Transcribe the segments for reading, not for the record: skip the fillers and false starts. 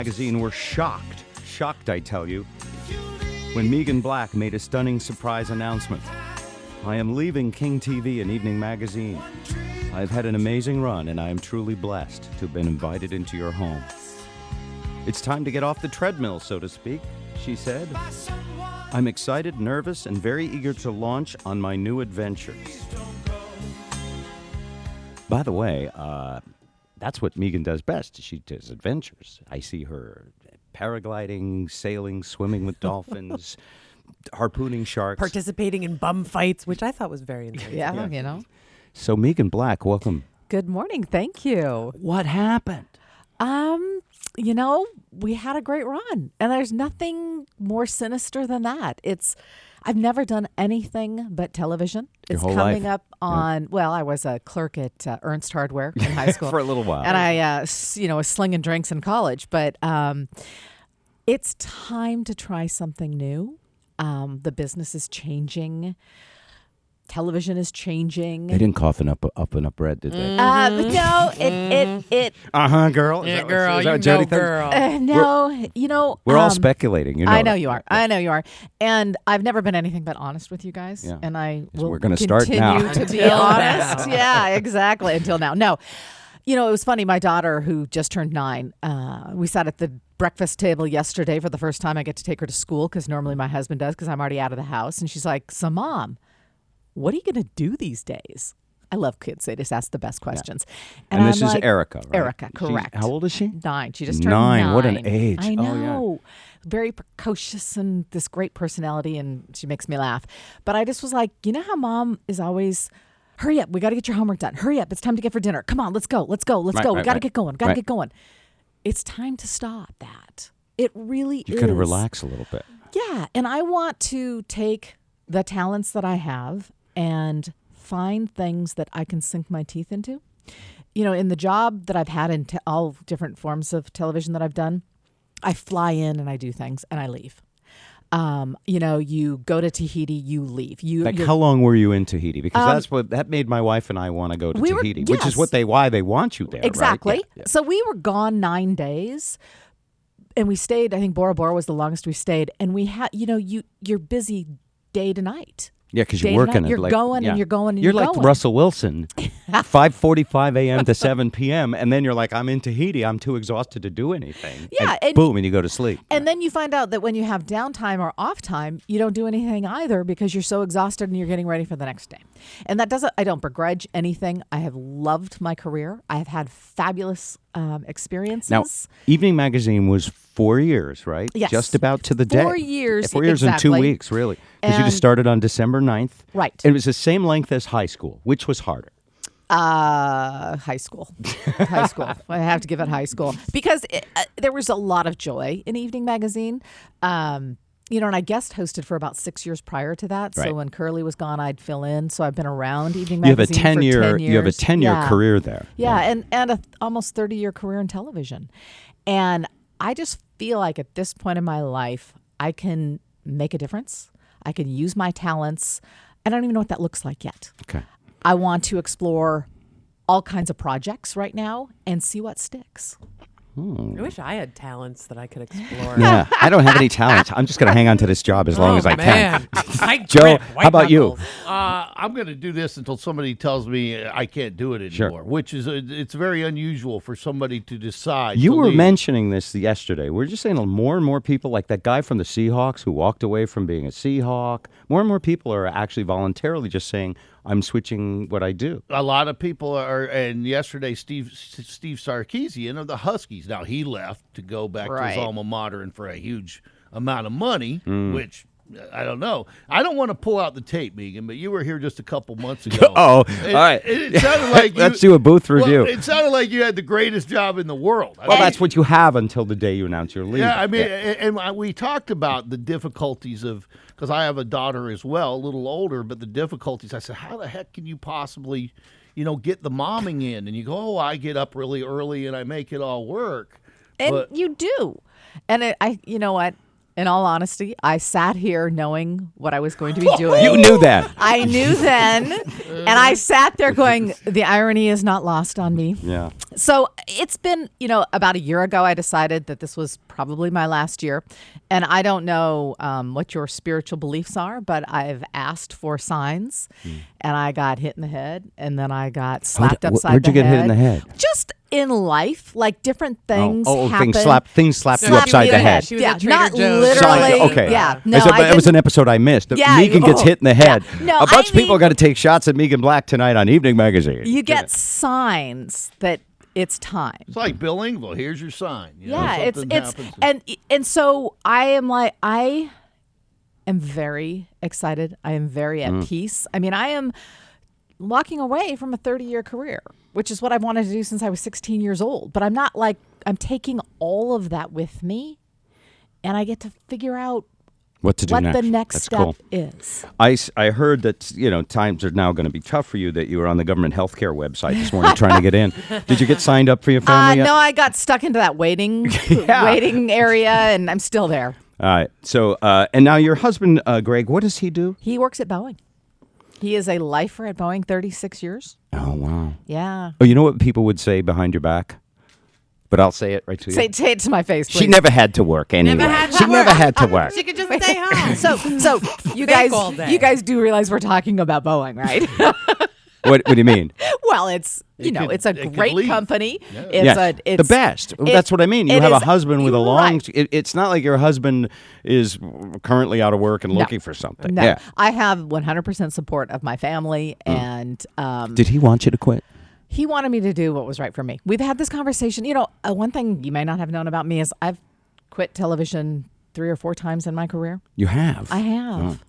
Magazine were shocked, I tell you, when Meeghan Black made a stunning surprise announcement. I am leaving King TV and Evening Magazine. I've had an amazing run, and I am truly blessed to have been invited into your home. It's time to get off the treadmill, so to speak, she said. I'm excited, nervous, and very eager to launch on my new adventures. By the way, that's what Meeghan does best. She does adventures. I see her paragliding, sailing, swimming with dolphins, harpooning sharks. Participating in bum fights, which I thought was very interesting. Yeah, you know. So Meeghan Black, welcome. Good morning. Thank you. What happened? We had a great run, and there's nothing more sinister than that. I've never done anything but television. Your It's whole coming life? up on, well, I was a clerk at Ernst Hardware in high school. For a little while. And I, was slinging drinks in college. But it's time to try something new. The business is changing. Television is changing. They didn't cough up bread, did they? No, it. Girl. Yeah, Is girl, that what Jody thinks? girl. No, We're all speculating. You know I know that. you are. I know you are. And I've never been anything but honest with you guys. Yeah. And I Yes, will we're gonna continue start now. to be Until honest. now. Yeah, exactly. Until now. No. It was funny. My daughter, who just turned 9, we sat at the breakfast table yesterday for the first time. I get to take her to school because normally my husband does because I'm already out of the house. And she's like, so Mom, what are you going to do these days? I love kids. They just ask the best questions. And this I'm is like, Erica, right? Erica, correct. How old is she? 9. She just turned 9. What an age. I Oh, yeah. know. Very precocious and this great personality, and she makes me laugh. But I just was like, you know how Mom is always, hurry up. We got to get your homework done. Hurry up. It's time to get for dinner. Come on, let's go. Let's go. Let's go. We got to get going. Got to get going. It's time to stop that. It really You is. got to relax a little bit. Yeah. And I want to take the talents that I have and find things that I can sink my teeth into. In the job that I've had in all different forms of television that I've done, I fly in and I do things and I leave. You go to Tahiti, you leave. How long were you in Tahiti? Because that made my wife and I want to go to Tahiti, which is why they want you there. Exactly. Right? Yeah. So we were gone 9 days. And we stayed, I think Bora Bora was the longest we stayed. And we had, you're busy day to night. Yeah, because you're working. You're going and you're going and you're you're like going. Russell Wilson, 5:45 a.m. to 7 p.m. And then you're like, I'm in Tahiti. I'm too exhausted to do anything. Yeah, and boom, and you go to sleep. And then you find out that when you have downtime or off time, you don't do anything either because you're so exhausted and you're getting ready for the next day. And I don't begrudge anything. I have loved my career. I have had fabulous experiences. Now, Evening Magazine was 4 years, right? Yes. Just about to the day. 4 years. 4 years exactly. and 2 weeks, really. Because you just started on December 9th. Right. It was the same length as high school. Which was harder? High school. High school. I have to give it high school because there was a lot of joy in Evening Magazine. And I guest hosted for about 6 years prior to that. Right. So when Curly was gone, I'd fill in. So I've been around Evening You have Magazine a 10 for year. 10 years. You have a 10-year career there. Yeah, and a almost 30-year career in television. And I just feel like at this point in my life, I can make a difference. I can use my talents. I don't even know what that looks like yet. Okay. I want to explore all kinds of projects right now and see what sticks. I wish I had talents that I could explore. Yeah, I don't have any talent. I'm just going to hang on to this job as long as I can. Joe, how about you? I'm going to do this until somebody tells me I can't do it anymore, which is it's very unusual for somebody to decide. You to were leave. mentioning this yesterday. We're just saying more and more people, like that guy from the Seahawks who walked away from being a Seahawk, more and more people are actually voluntarily just saying, I'm switching what I do. A lot of people are, and yesterday Steve Sarkisian of the Huskies. Now he left to go back to his alma mater and for a huge amount of money, which I don't know. I don't want to pull out the tape, Meeghan, but you were here just a couple months ago. All right. It sounded like Let's do a booth review. Well, it sounded like you had the greatest job in the world. Well, that's what you have until the day you announce your leave. Yeah, I mean, and we talked about the difficulties of, because I have a daughter as well, a little older, but the difficulties. I said, how the heck can you possibly, get the momming in? And you go, oh, I get up really early and I make it all work. And you do. And you know what? In all honesty, I sat here knowing what I was going to be doing. You knew that. I knew then, and I sat there going, the irony is not lost on me. Yeah. So it's been, about a year ago, I decided that this was probably my last year. And I don't know what your spiritual beliefs are, but I've asked for signs, and I got hit in the head, and then I got slapped upside the head. Where'd you get hit in the head? Just in life, like different things happen. Things slapped you upside the head. She was Yeah, at Trader not Joe's. literally. Okay. Yeah, no, That was an episode I missed. Yeah, Meeghan gets hit in the head. yeah. No, a bunch I of people mean- got to take shots at Meeghan Black tonight on Evening Magazine. You get signs that it's time. It's like Bill Engvall. Here's your sign. Yeah, it's happens. and so I am very excited. I am very at peace. I mean, I am walking away from a 30-year career, which is what I've wanted to do since I was 16 years old. But I'm not I'm taking all of that with me, and I get to figure out what to do what next. the next That's step cool. is. I heard that times are now going to be tough for you. That you were on the government healthcare website this morning trying to get in. Did you get signed up for your family yet? No, I got stuck into that waiting area, and I'm still there. All right. So and now your husband, Greg, what does he do? He works at Boeing. He is a lifer at Boeing, 36 years. Oh wow. Yeah. Oh, you know what people would say behind your back? But I'll say it right to you. Say it to my face, please. She never had to work anyway. She never had to work. She could just stay home. So you Bake all day. guys do realize we're talking about Boeing, right? What do you mean? Well, it's it's a it could great leave. company. Yeah. It's the best. That's what I mean. You it have a is- husband with a long. right. It's not like your husband is currently out of work and looking for something. No, Yeah. I have 100% support of my family, and Did he want you to quit? he wanted me to do what was right for me. We've had this conversation. One thing you may not have known about me is I've quit television 3 or 4 times in my career. You have. I have.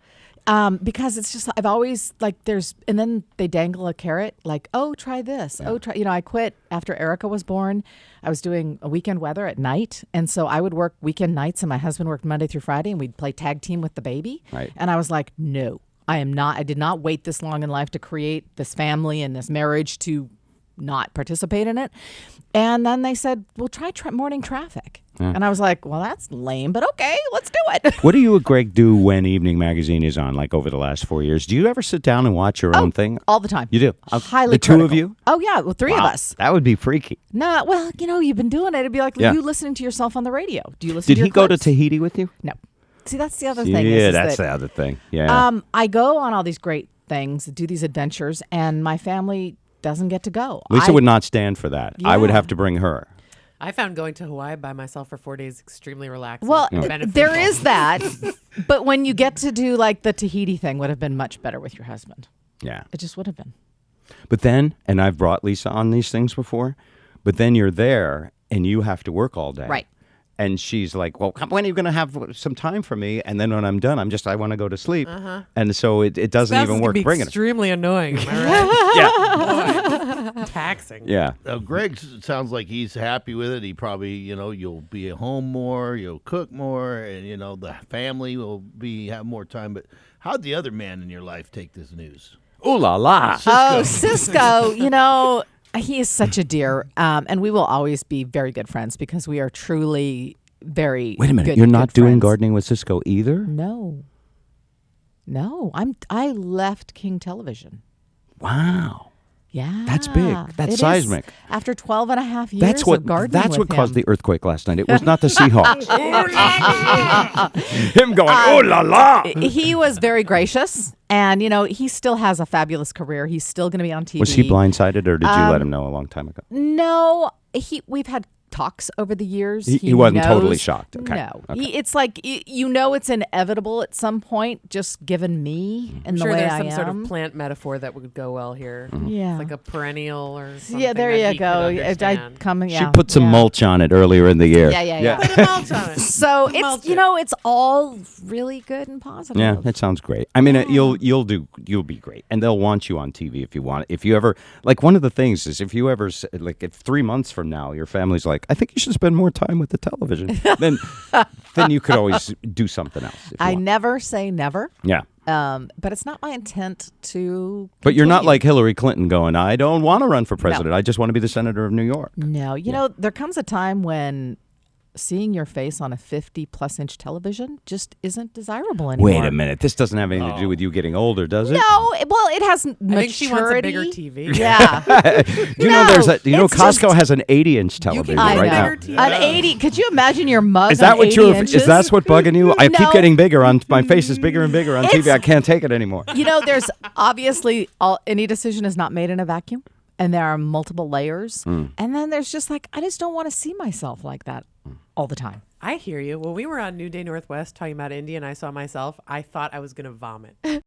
Because it's just, I've always and then they dangle a carrot like, oh, try this. Yeah. Oh, try, I quit after Erica was born. I was doing a weekend weather at night. And so I would work weekend nights and my husband worked Monday through Friday and we'd play tag team with the baby. Right. And I was like, no, I did not wait this long in life to create this family and this marriage to not participate in it. And then they said, well, try morning traffic. Yeah. And I was like, well, that's lame, but okay, let's do it. What do you and Greg do when Evening Magazine is on, like over the last 4 years? Do you ever sit down and watch your own thing? All the time. You do? Highly The two critical. of you? Oh, yeah. Well, 3 of us. That would be freaky. No, well, you've been doing it. It'd be like Yeah. you listening to yourself on the radio. Do you listen Did to your he go to clips? Tahiti with you? No. See, that's the other thing. Yeah, is that's that, the other thing. Yeah. I go on all these great things, do these adventures, and my family doesn't get to go. Lisa would not stand for that. I would Yeah. have to bring her. I found going to Hawaii by myself for 4 days extremely relaxing. Well, and beneficial. there is that, but when you get to do like the Tahiti thing, would have been much better with your husband. Yeah. It just would have been. But then, and I've brought Lisa on these things before, but then you're there and you have to work all day. Right. And she's like, well, when are you going to have some time for me? And then when I'm done, I want to go to sleep. And so it doesn't Spouses even can work be bringing her. extremely annoying. Am I right? Yeah. Boy, taxing. Yeah. Greg sounds like he's happy with it. He probably, you'll be at home more, you'll cook more, and the family will have more time. But how'd the other man in your life take this news? Ooh la la. Oh, Cisco, he is such a dear, and we will always be very good friends because we are truly very. Wait a minute, good, you're not good doing friends. gardening with Cisco either? No, I left King Television. Wow. Yeah, That's big. That's it is. seismic. After 12 and a half years That's what of gardening That's what with caused him. the earthquake last night. It was not the Seahawks. Him going, ooh la la. He was very gracious, and he still has a fabulous career. He's still going to be on TV. Was he blindsided, or did you let him know a long time ago? No, we've had talks over the years. He wasn't knows- totally shocked. Okay. No, Okay. it's like it's inevitable at some point. Just given me and the Sure, way there's I some am. sort of plant metaphor that would go well here. Yeah. It's like a perennial or something. Yeah, there that you he could go. understand. Yeah, She put some mulch on it earlier in the year. Yeah. Put a mulch on it. So Mulch it's it. it's all really good and positive. Yeah, that sounds great. I mean, you'll be great, and they'll want you on TV if you want. If you ever one of the things is if you ever if 3 months from now your family's like, I think you should spend more time with the television, then you could always do something else. If you I want. never say never. Yeah. But it's not my intent to. But you're not continue. like Hillary Clinton going, I don't want to run for president. I just want to be the senator of New York. No, there comes a time when seeing your face on a 50-plus inch television just isn't desirable anymore. Wait a minute. This doesn't have anything to do with you getting older, does it? No, well, it has maturity. I think she wants a bigger TV. Yeah. Do you know it's Costco just- has an 80-inch television I right know. now. TV. An 80. Could you imagine your mug? Is that on what 80 inches? is that's what bugging you? I keep No. getting bigger on my face is bigger and bigger on TV. I can't take it anymore. You know, there's obviously any decision is not made in a vacuum, and there are multiple layers. And then there's just like, I just don't want to see myself like that all the time. I hear you. When we were on New Day Northwest talking about India and I saw myself, I thought I was going to vomit.